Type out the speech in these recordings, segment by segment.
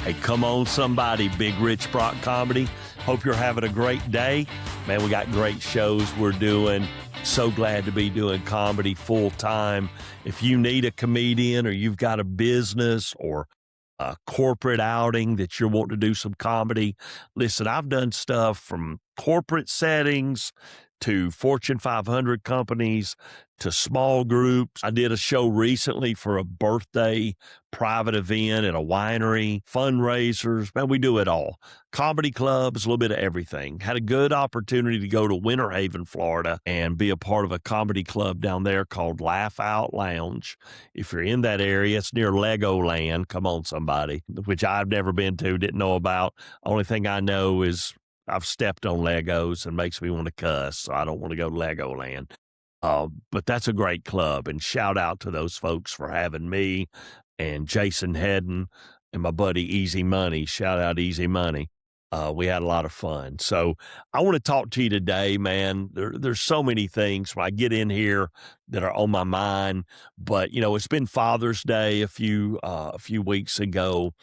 Hey, come on, somebody, Big Rich Brock Comedy. Hope you're having a great day. Man, we got great shows we're doing. So glad to be doing comedy full time. If you need a comedian or you've got a business or a corporate outing that you're wanting to do some comedy, listen, I've done stuff from corporate settings to Fortune 500 companies to small groups. I did a show recently for a birthday private event at a winery, fundraisers. Man, we do it all. Comedy clubs, a little bit of everything. Had a good opportunity to go to Winter Haven, Florida, and be a part of a comedy club down there called Laugh Out Lounge. If you're in that area, it's near Legoland. Come on, somebody, which I've never been to, didn't know about. Only thing I know is I've stepped on Legos and makes me want to cuss, so I don't want to go to Legoland. But that's a great club, and shout out to those folks for having me and Jason Hedden and my buddy Easy Money. Shout out Easy Money. We had a lot of fun. So I want to talk to you today, man. There's so many things when I get in here that are on my mind, but you know, it's been Father's Day a few weeks ago.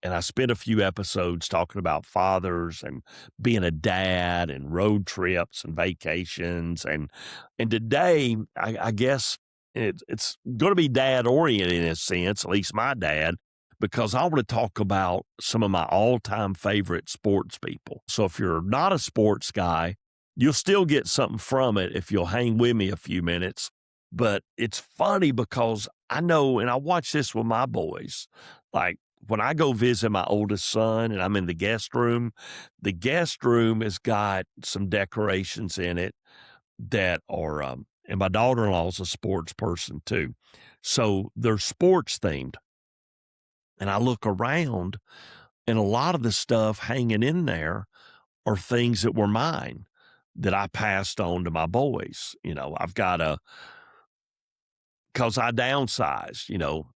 And I spent a few episodes talking about fathers and being a dad and road trips and vacations. And today, I guess it's going to be dad oriented in a sense, at least my dad, because I want to talk about some of my all-time favorite sports people. So if you're not a sports guy, you'll still get something from it if you'll hang with me a few minutes. But it's funny because I know, and I watch this with my boys, like, when I go visit my oldest son and I'm in the guest room has got some decorations in it that are, and my daughter-in-law's a sports person too. So they're sports themed. And I look around and a lot of the stuff hanging in there are things that were mine that I passed on to my boys. You know, I've got because I downsized, you know.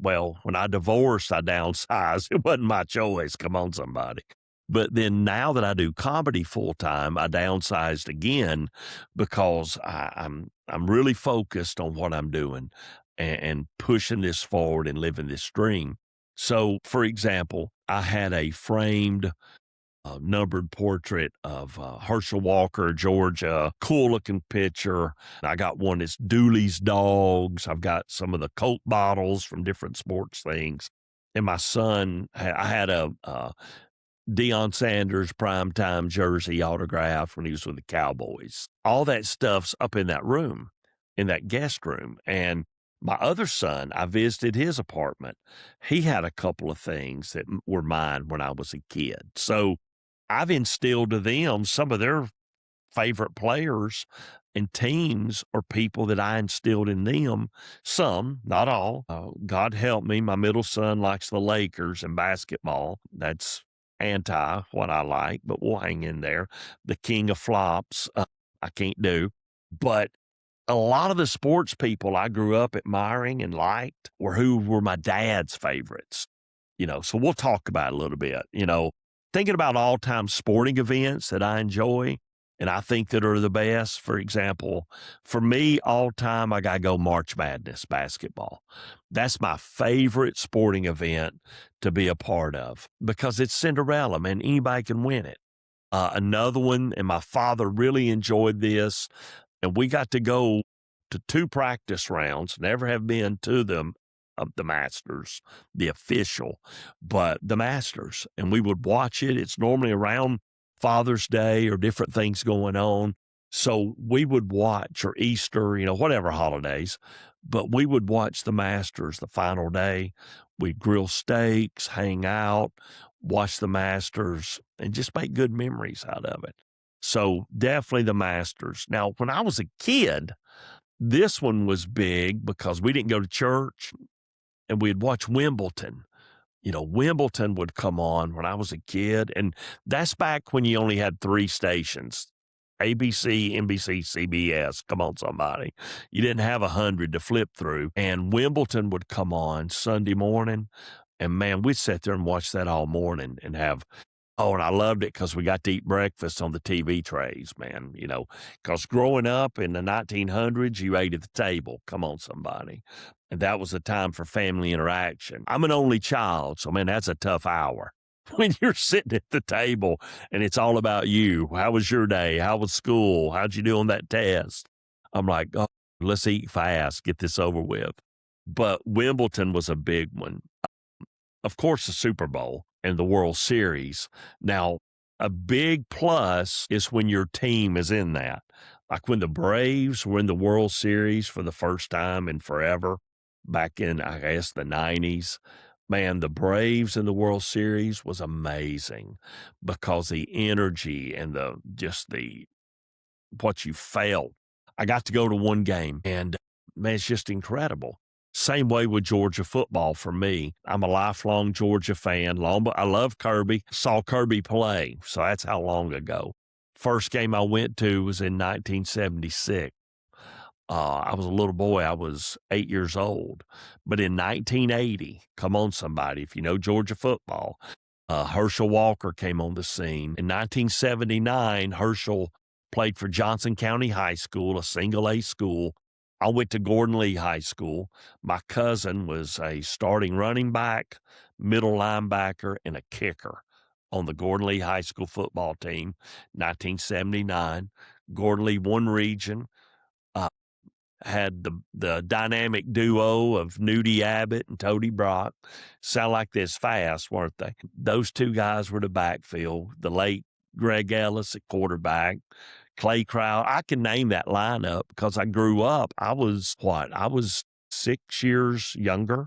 Well, when I divorced, I downsized. It wasn't my choice. Come on, somebody. But then now that I do comedy full time, I downsized again because I'm really focused on what I'm doing and pushing this forward and living this dream. So, for example, I had a framed numbered portrait of Herschel Walker, Georgia, cool looking picture. I got one that's Dooley's dogs. I've got some of the Coke bottles from different sports things. And my son, I had a Deion Sanders primetime jersey autograph when he was with the Cowboys. All that stuff's up in that room, in that guest room. And my other son, I visited his apartment. He had a couple of things that were mine when I was a kid. So I've instilled to them some of their favorite players and teams or people that I instilled in them. Some, not all. God help me, my middle son likes the Lakers and basketball. That's anti what I like, but we'll hang in there. The king of flops, I can't do. But a lot of the sports people I grew up admiring and liked were who were my dad's favorites. You know, so we'll talk about it a little bit, you know. Thinking about all-time sporting events that I enjoy and I think that are the best. For example, for me, all-time, I got to go March Madness basketball. That's my favorite sporting event to be a part of because it's Cinderella, man. Anybody can win it. Another one, and my father really enjoyed this, and we got to go to 2 practice rounds, never have been to them, of the Masters, the official, but the Masters. And we would watch it. It's normally around Father's Day or different things going on. So we would watch, or Easter, you know, whatever holidays, but we would watch the Masters the final day. We'd grill steaks, hang out, watch the Masters, and just make good memories out of it. So definitely the Masters. Now, when I was a kid, this one was big because we didn't go to church. And we'd watch Wimbledon. You know, Wimbledon would come on when I was a kid. And that's back when you only had 3 stations, ABC, NBC, CBS. Come on, somebody. You didn't have 100 to flip through. And Wimbledon would come on Sunday morning. And man, we'd sit there and watch that all morning and have Oh, and I loved it because we got to eat breakfast on the TV trays, man, because growing up in the 1900s, you ate at the table. Come on, somebody. And that was a time for family interaction. I'm an only child, so, man, that's a tough hour. When you're sitting at the table and it's all about you. How was your day? How was school? How'd you do on that test? I'm like, oh, let's eat fast, get this over with. But Wimbledon was a big one. Of course, the Super Bowl and the World Series. Now, a big plus is when your team is in that. Like when the Braves were in the World Series for the first time in forever, back in, I guess, the 90s. Man, the Braves in the World Series was amazing because the energy and the what you felt. I got to go to one game and man, it's just incredible. Same way with Georgia football for me. I'm a lifelong Georgia fan. I love Kirby. Saw Kirby play, so that's how long ago. First game I went to was in 1976. I was a little boy. I was 8 years old. But in 1980, come on, somebody, if you know Georgia football, Herschel Walker came on the scene. In 1979, Herschel played for Johnson County High School, a single A school. I went to Gordon Lee High School. My cousin was a starting running back, middle linebacker, and a kicker on the Gordon Lee High School football team, 1979. Gordon Lee won region. Had the dynamic duo of Nudie Abbott and Toady Brock. Sound like this fast, weren't they? Those two guys were the backfield. The late Greg Ellis at quarterback, Clay Crowd. I can name that lineup because I grew up. I was 6 years younger.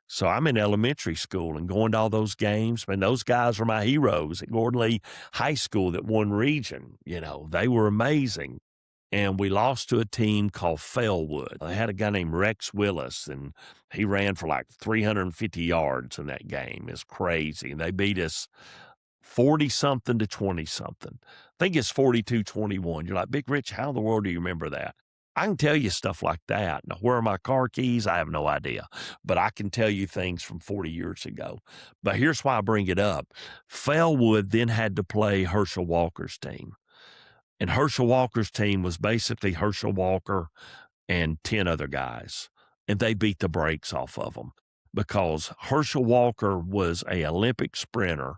So I'm in elementary school and going to all those games. Man, those guys were my heroes at Gordon Lee High School that won region. They were amazing. And we lost to a team called Fellwood. They had a guy named Rex Willis, and he ran for like 350 yards in that game. It's crazy. And they beat us 40-something to 20-something. I think it's 42-21. You're like, Big Rich, how in the world do you remember that? I can tell you stuff like that. Now, where are my car keys? I have no idea. But I can tell you things from 40 years ago. But here's why I bring it up. Fellwood then had to play Herschel Walker's team. And Herschel Walker's team was basically Herschel Walker and 10 other guys. And they beat the brakes off of them because Herschel Walker was an Olympic sprinter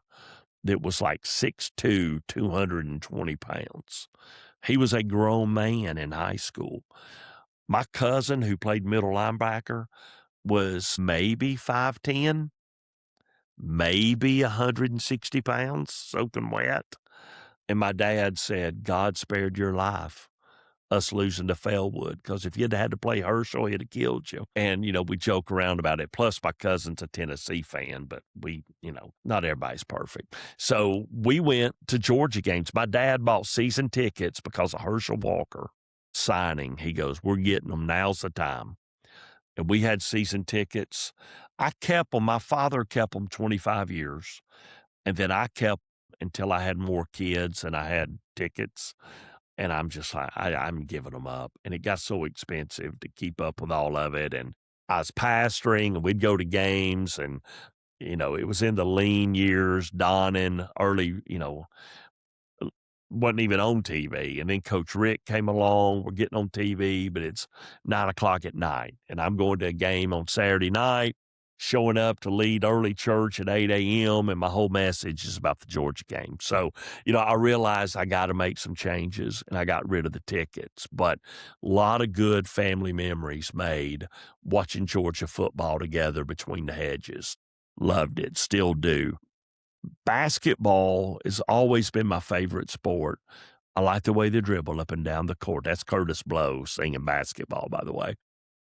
that was like 6'2", 220 pounds. He was a grown man in high school. My cousin, who played middle linebacker, was maybe 5'10", maybe 160 pounds, soaking wet. And my dad said, God spared your life, us losing to Fellwood, because if you'd had to play Herschel, he'd have killed you. And, we joke around about it. Plus, my cousin's a Tennessee fan, but not everybody's perfect. So we went to Georgia games. My dad bought season tickets because of Herschel Walker signing. He goes, we're getting them. Now's the time. And we had season tickets. I kept them. My father kept them 25 years. And then I kept until I had more kids and I had tickets. And I'm just like, I'm giving them up. And it got so expensive to keep up with all of it. And I was pastoring and we'd go to games and, it was in the lean years, dawning early, wasn't even on TV. And then Coach Rick came along. We're getting on TV, but it's 9:00 at night. And I'm going to a game on Saturday night, showing up to lead early church at 8 a.m. And my whole message is about the Georgia game. So, I realized I got to make some changes and I got rid of the tickets, but a lot of good family memories made watching Georgia football together between the hedges. Loved it. Still do. Basketball has always been my favorite sport. I like the way they dribble up and down the court. That's Curtis Blow singing basketball, by the way.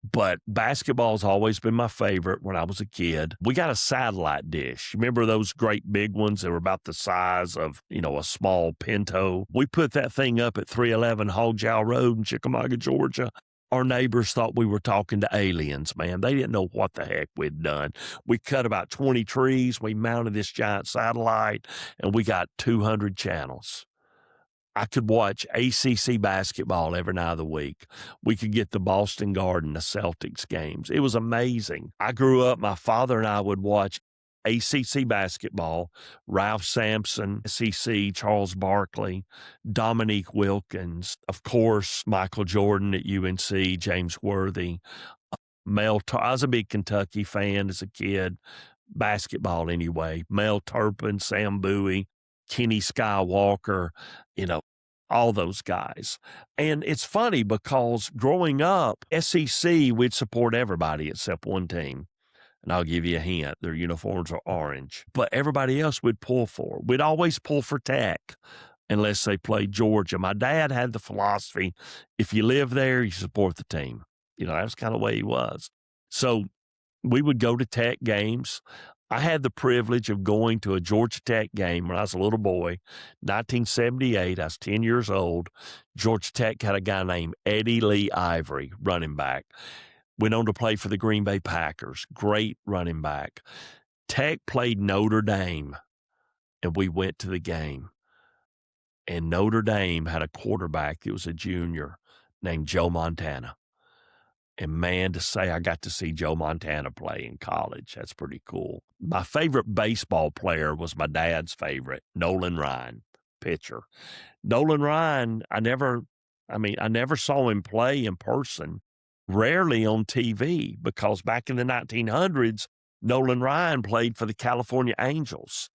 But basketball's always been my favorite when I was a kid. We got a satellite dish. Remember those great big ones that were about the size of, a small Pinto? We put that thing up at 311 Hogjow Road in Chickamauga, Georgia. Our neighbors thought we were talking to aliens, man. They didn't know what the heck we'd done. We cut about 20 trees. We mounted this giant satellite, and we got 200 channels. I could watch ACC basketball every night of the week. We could get the Boston Garden, the Celtics games. It was amazing. I grew up, my father and I would watch ACC basketball, Ralph Sampson, SEC, Charles Barkley, Dominique Wilkins, of course, Michael Jordan at UNC, James Worthy, I was a big Kentucky fan as a kid, basketball anyway. Mel Turpin, Sam Bowie, Kenny Skywalker, you know, all those guys. And it's funny because growing up, SEC, we'd support everybody except one team. And I'll give you a hint, their uniforms are orange. But everybody else we'd pull for. We'd always pull for Tech unless they played Georgia. My dad had the philosophy, if you live there, you support the team. That was kind of the way he was. So we would go to Tech games. I had the privilege of going to a Georgia Tech game when I was a little boy, 1978. I was 10 years old. Georgia Tech had a guy named Eddie Lee Ivory, running back. Went on to play for the Green Bay Packers. Great running back. Tech played Notre Dame, and we went to the game. And Notre Dame had a quarterback that was a junior named Joe Montana. And man, to say I got to see Joe Montana play in college, that's pretty cool. My favorite baseball player was my dad's favorite, Nolan Ryan, pitcher. Nolan Ryan, I never saw him play in person, rarely on TV, because back in the 1900s, Nolan Ryan played for the California Angels.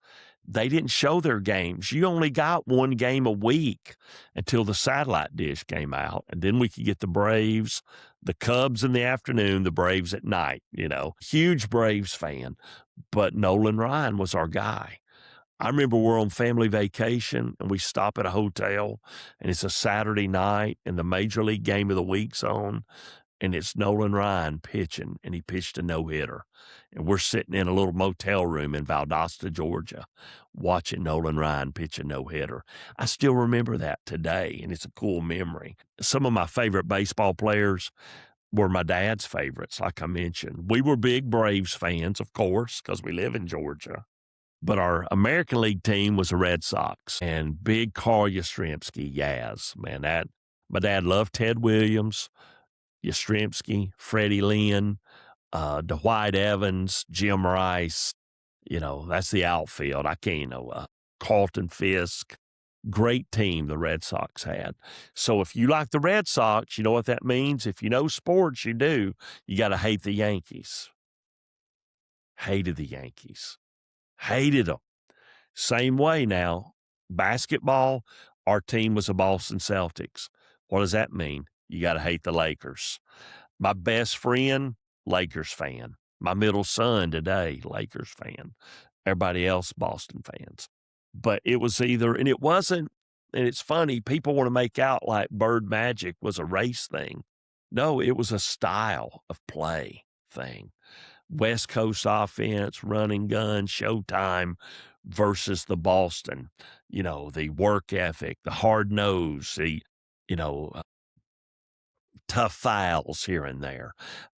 They didn't show their games. You only got one game a week until the satellite dish came out. And then we could get the Braves, the Cubs in the afternoon, the Braves at night, Huge Braves fan. But Nolan Ryan was our guy. I remember we're on family vacation and we stop at a hotel and it's a Saturday night and the Major League Game of the Week's on. And it's Nolan Ryan pitching, and he pitched a no-hitter. And we're sitting in a little motel room in Valdosta, Georgia, watching Nolan Ryan pitch a no-hitter. I still remember that today, and it's a cool memory. Some of my favorite baseball players were my dad's favorites, like I mentioned. We were big Braves fans, of course, because we live in Georgia. But our American League team was the Red Sox, and big Carl Yastrzemski, Yaz. Man, my dad loved Ted Williams, Yastrzemski, Freddie Lynn, Dwight Evans, Jim Rice. That's the outfield. Carlton Fisk. Great team the Red Sox had. So if you like the Red Sox, you know what that means? If you know sports, you do. You got to hate the Yankees. Hated the Yankees. Hated them. Same way now. Basketball, our team was the Boston Celtics. What does that mean? You got to hate the Lakers. My best friend, Lakers fan. My middle son today, Lakers fan. Everybody else, Boston fans. But it was either, and it wasn't, and it's funny, people want to make out like Bird Magic was a race thing. No, it was a style of play thing. West Coast offense, running gun, showtime versus the Boston. The work ethic, the hard nose, tough fouls here and there.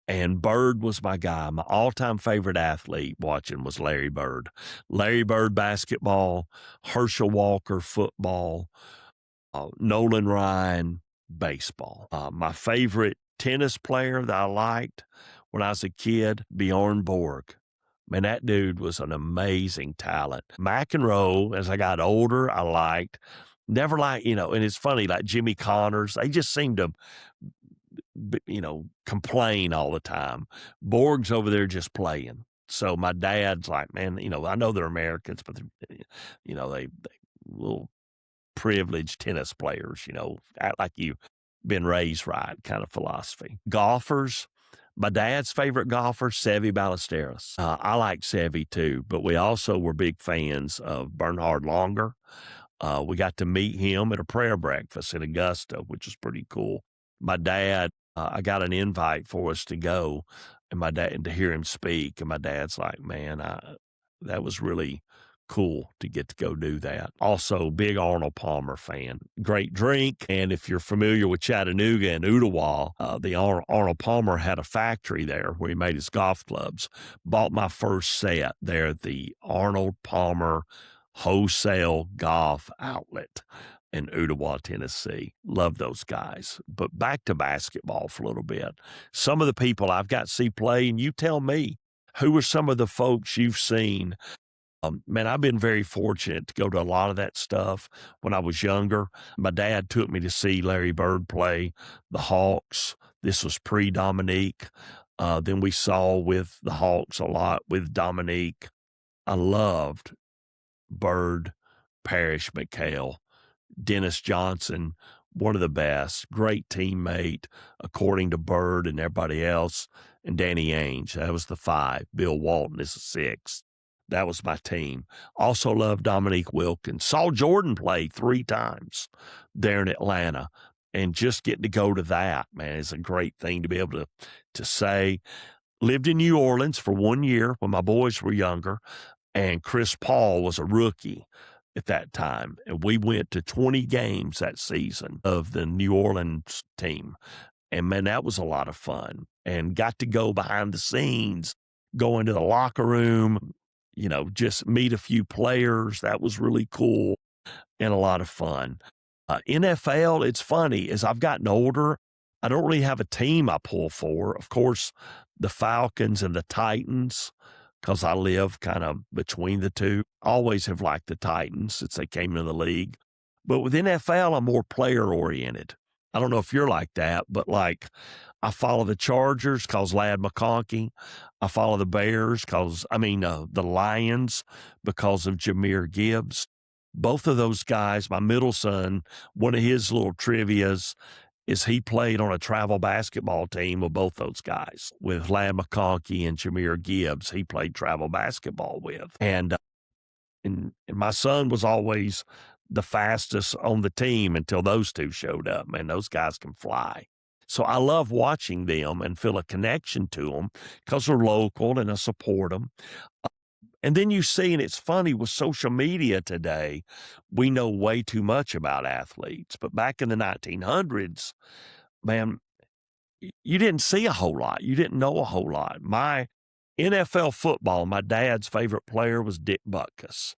And Bird was my guy. My all-time favorite athlete watching was Larry Bird. Larry Bird basketball, Herschel Walker football, Nolan Ryan baseball. My favorite tennis player that I liked when I was a kid, Bjorn Borg. Man, that dude was an amazing talent. McEnroe, as I got older, I liked. Never liked, and it's funny, like Jimmy Connors, they just seemed to complain all the time. Borg's over there just playing. So my dad's like, man, I know they're Americans, but they little privileged tennis players, act like you've been raised right kind of philosophy. Golfers, my dad's favorite golfer, Seve Ballesteros. I like Seve too, but we also were big fans of Bernhard Longer. We got to meet him at a prayer breakfast in Augusta, which was pretty cool. My dad, I got an invite for us to go and to hear him speak. And my dad's like, man, that was really cool to get to go do that. Also, big Arnold Palmer fan. Great drink. And if you're familiar with Chattanooga and Ottawa, the Arnold Palmer had a factory there where he made his golf clubs. Bought my first set there at the Arnold Palmer Wholesale Golf Outlet in Ottawa, Tennessee. Love those guys. But back to basketball for a little bit. Some of the people I've got to see play, and you tell me, Who are some of the folks you've seen? Man, I've been very fortunate to go to a lot of that stuff when I was younger. My dad took me to see Larry Bird play the Hawks. This was pre-Dominique. Then we saw with the Hawks a lot with Dominique. I loved Bird, Parrish, McHale. Dennis Johnson, one of the best, great teammate, according to Bird and everybody else, and Danny Ainge. That was the five. Bill Walton is the six. That was my team. Also loved Dominique Wilkins. Saw Jordan play 3 times there in Atlanta. And just getting to go to that, man, is a great thing to be able to say. Lived in New Orleans for 1 year when my boys were younger, and Chris Paul was a rookie at that time. And we went to 20 games that season of the New Orleans team. And man, that was a lot of fun, and got to go behind the scenes, go into the locker room, just meet a few players. That was really cool and a lot of fun. NFL, it's funny, as I've gotten older, I don't really have a team I pull for. Of course, the Falcons and the Titans, because I live kind of between the two. Always have liked the Titans since they came into the league. But with NFL, I'm more player oriented. I don't know if you're like that, but like I follow the Chargers because Lad McConkey. I follow the Bears the Lions because of Jahmyr Gibbs. Both of those guys, my middle son, one of his little trivias is he played on a travel basketball team with both those guys, with Lad McConkey and Jahmyr Gibbs. He played travel basketball with. And my son was always the fastest on the team until those two showed up. Man, those guys can fly. So I love watching them and feel a connection to them because they're local and I support them. And then you see, and it's funny with social media today, we know way too much about athletes. But back in the 1900s, man, you didn't see a whole lot. You didn't know a whole lot. My NFL football, my dad's favorite player was Dick Butkus,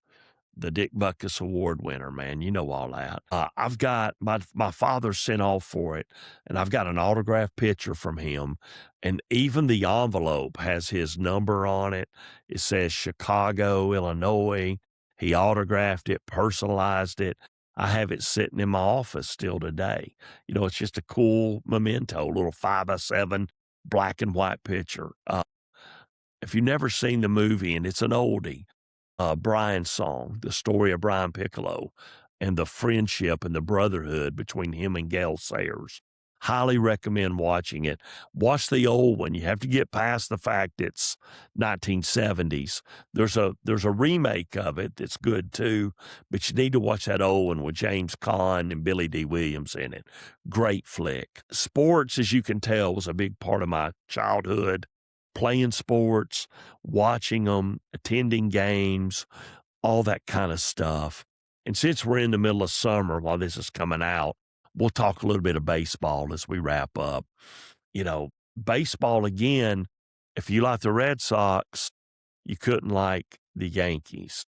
the Dick Butkus Award winner, man. You know all that. I've got my father sent off for it, and I've got an autographed picture from him, and even the envelope has his number on it. It says Chicago, Illinois. He autographed it, personalized it. I have it sitting in my office still today. It's just a cool memento, little 5x7 black and white picture. If you've never seen the movie, and it's an oldie, Brian's song, the story of Brian Piccolo and the friendship and the brotherhood between him and Gail Sayers. Highly recommend watching it. Watch the old one. You have to get past the fact it's 1970s. There's a remake of it that's good too, but you need to watch that old one with James Caan and Billy D. Williams in it. Great flick. Sports, as you can tell, was a big part of my childhood. Playing sports, watching them, attending games, all that kind of stuff. And since we're in the middle of summer while this is coming out, we'll talk a little bit of baseball as we wrap up. Baseball, again, if you like the Red Sox, you couldn't like the Yankees.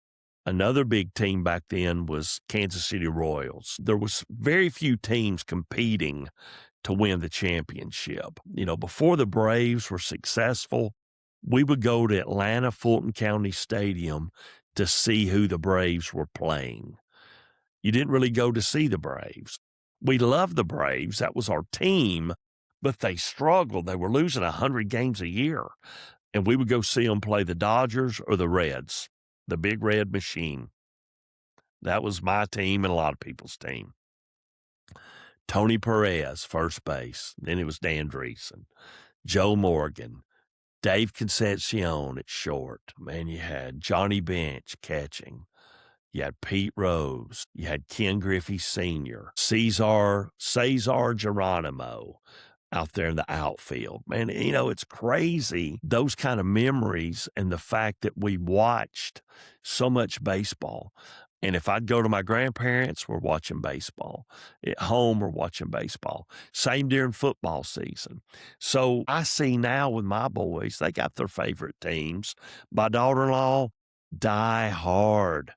Another big team back then was Kansas City Royals. There was very few teams competing to win the championship. Before the Braves were successful, we would go to Atlanta Fulton County Stadium to see who the Braves were playing. You didn't really go to see the Braves. We loved the Braves. That was our team, but they struggled. They were losing 100 games a year. And we would go see them play the Dodgers or the Reds, the Big Red Machine. That was my team and a lot of people's team. Tony Perez, first base. Then it was Dan Dreesen, Joe Morgan, Dave Concepcion at short. Man, you had Johnny Bench catching. You had Pete Rose. You had Ken Griffey Sr., Cesar Geronimo out there in the outfield. Man, it's crazy, those kind of memories and the fact that we watched so much baseball. And if I'd go to my grandparents, we're watching baseball. At home, we're watching baseball. Same during football season. So I see now with my boys, they got their favorite teams. My daughter-in-law, die-hard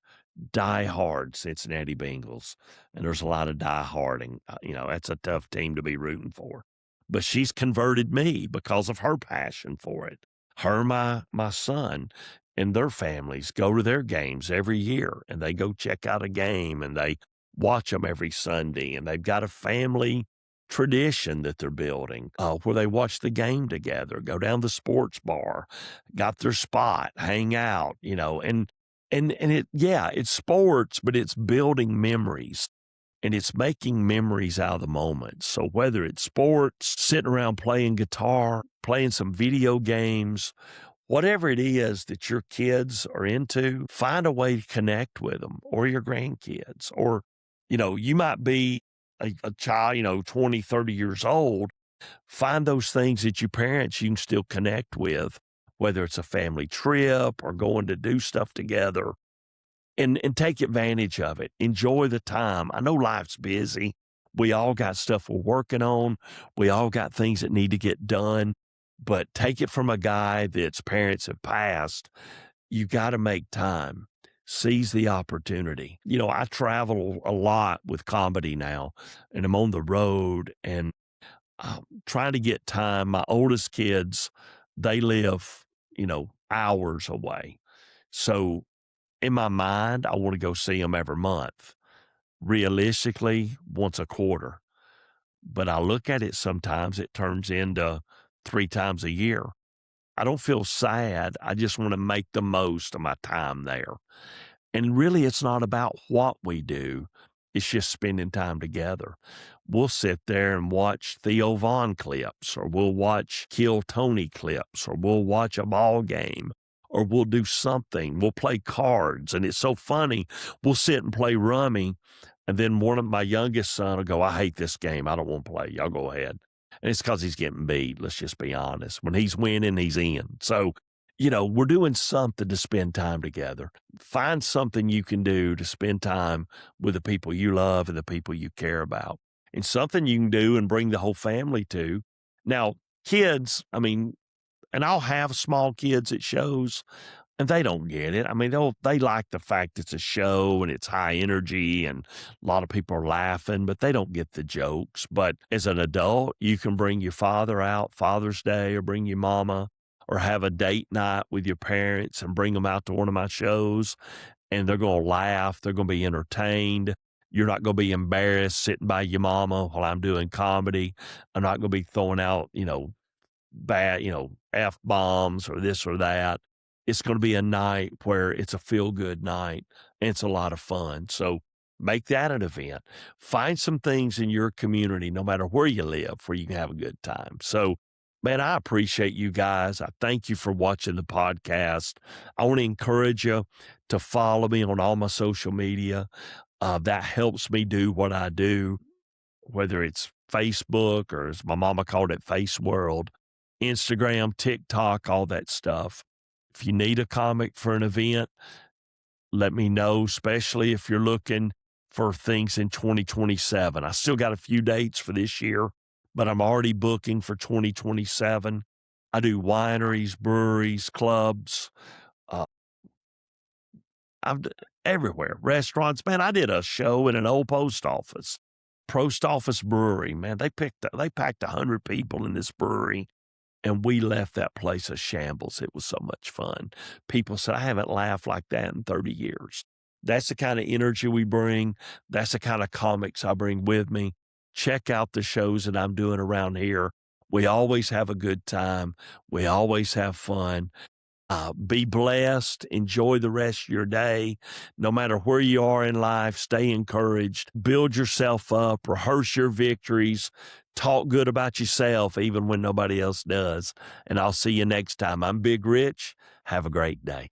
Cincinnati Bengals. And there's a lot of die-harding. That's a tough team to be rooting for. But she's converted me because of her passion for it. Her and my son and their families go to their games every year, and they go check out a game, and they watch them every Sunday, and they've got a family tradition that they're building where they watch the game together, go down the sports bar, got their spot, hang out, and it, yeah, it's sports, but it's building memories and it's making memories out of the moment. So whether it's sports, sitting around playing guitar, playing some video games, whatever it is that your kids are into, find a way to connect with them or your grandkids. Or, you might be a child, 20, 30 years old. Find those things that you parents you can still connect with, whether it's a family trip or going to do stuff together, and take advantage of it. Enjoy the time. I know life's busy. We all got stuff we're working on. We all got things that need to get done, but take it from a guy that's parents have passed. You got to make time. Seize the opportunity. I travel a lot with comedy now, and I'm on the road, and I'm trying to get time. My oldest kids, they live, hours away. So in my mind, I want to go see them every month. Realistically, once a quarter. But I look at it sometimes, it turns into 3 times a year. I don't feel sad. I just want to make the most of my time there. And really, it's not about what we do. It's just spending time together. We'll sit there and watch Theo Vaughn clips, or we'll watch Kill Tony clips, or we'll watch a ball game, or we'll do something. We'll play cards. And it's so funny. We'll sit and play rummy. And then one of my youngest son will go, I hate this game. I don't want to play. Y'all go ahead. And it's because he's getting beat. Let's just be honest. When he's winning, he's in. So, we're doing something to spend time together. Find something you can do to spend time with the people you love and the people you care about. And something you can do and bring the whole family to. Now, kids, and I'll have small kids at shows, and they don't get it. They like the fact it's a show and it's high energy and a lot of people are laughing, but they don't get the jokes. But as an adult, you can bring your father out Father's Day, or bring your mama, or have a date night with your parents and bring them out to one of my shows, and they're going to laugh. They're going to be entertained. You're not going to be embarrassed sitting by your mama while I'm doing comedy. I'm not going to be throwing out, bad, F-bombs or this or that. It's going to be a night where it's a feel-good night, and it's a lot of fun. So make that an event. Find some things in your community, no matter where you live, where you can have a good time. So, man, I appreciate you guys. I thank you for watching the podcast. I want to encourage you to follow me on all my social media. That helps me do what I do, whether it's Facebook, or as my mama called it, Face World, Instagram, TikTok, all that stuff. If you need a comic for an event, let me know, especially if you're looking for things in 2027. I still got a few dates for this year, but I'm already booking for 2027. I do wineries, breweries, clubs. I'm everywhere, restaurants. Man, I did a show in an old post office brewery. Man, they packed 100 people in this brewery. And we left that place a shambles. It was so much fun. People said, I haven't laughed like that in 30 years. That's the kind of energy we bring. That's the kind of comics I bring with me. Check out the shows that I'm doing around here. We always have a good time. We always have fun. Be blessed. Enjoy the rest of your day. No matter where you are in life, stay encouraged. Build yourself up. Rehearse your victories. Talk good about yourself, even when nobody else does. And I'll see you next time. I'm Big Rich. Have a great day.